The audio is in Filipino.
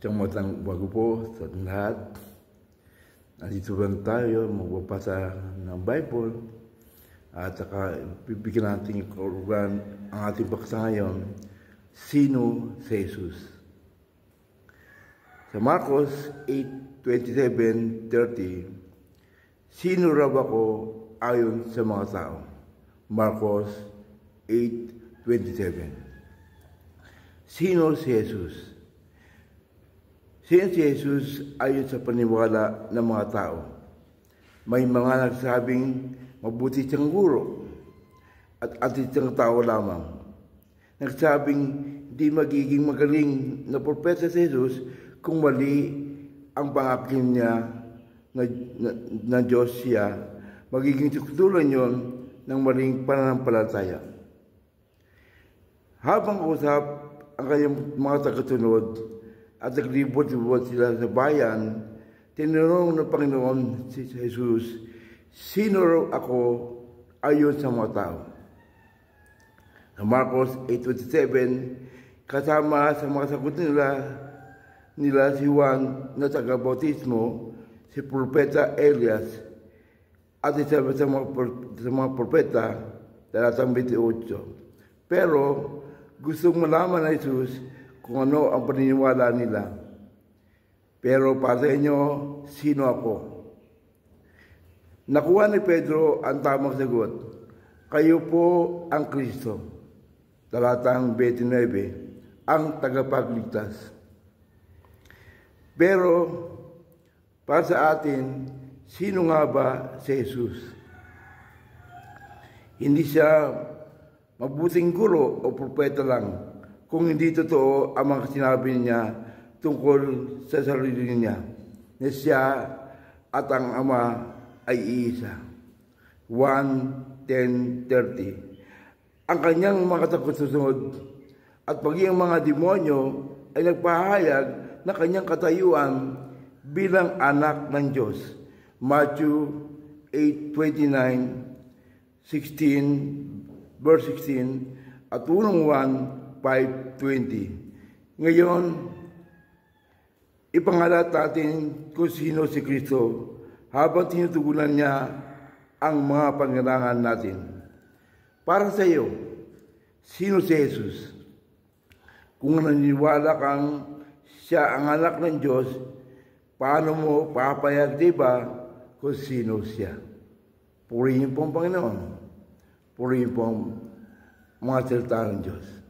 Isang magandang bago po sa lahat. Nandito lang tayo, magbabasa ng Bible. At saka bibigyan natin ang ating paksa ngayon. Sino si Jesus? Sa Marcos 8:27-30, sino raw ako ayon sa mga tao? Marcos 8:27. Sino si Jesus? Sino si Jesus ayon sa paniwala ng mga tao? May mga nagsabing mabuti siyang guro at atit siyang tao lamang. Nagsabing di magiging magaling na propeta si Jesus kung mali ang pangakin niya na Diyos siya. Magiging tukutulan yon ng maling pananampalataya. Habang usap ang kanyang mga tagasunod at naglibot-libot sila sa bayan, tinanong ng Panginoon si Jesus, sino raw ako ayon sa mga tao? Sa Marcos 8:27, kasama sa mga sagot nila si Juan na taga-bautismo, si Propeta Elias, at isa sa mga propeta, talatang 28. Pero gustong malaman na Jesus kung ano ang paniniwala nila. Pero para sa inyo, sino ako? Nakuha ni Pedro ang tamang sagot. Kayo po ang Kristo. Talatang 29, ang tagapagligtas. Pero para sa atin, sino nga ba si Jesus? Hindi siya mabuting guro o propeta lang, kung hindi totoo ang mga sinabi niya tungkol sa sarili niya, na siya at ang Ama ay iisa. 1:10-30. Ang kanyang mga tagasunod at pagiging mga demonyo ay nagpahayag na kanyang katayuan bilang anak ng Diyos. Matthew 8:29, 16, verse 16, at 5:20. Ngayon, ipangalat natin kung sino si Kristo habang tinutugunan niya ang mga pangailangan natin. Para sa iyo, sino si Jesus? Kung naniniwala kang siya ang anak ng Diyos, paano mo papayag, diba, kung sino siya? Purihin po ang Panginoon. Purihin po ang mga salita ng Diyos.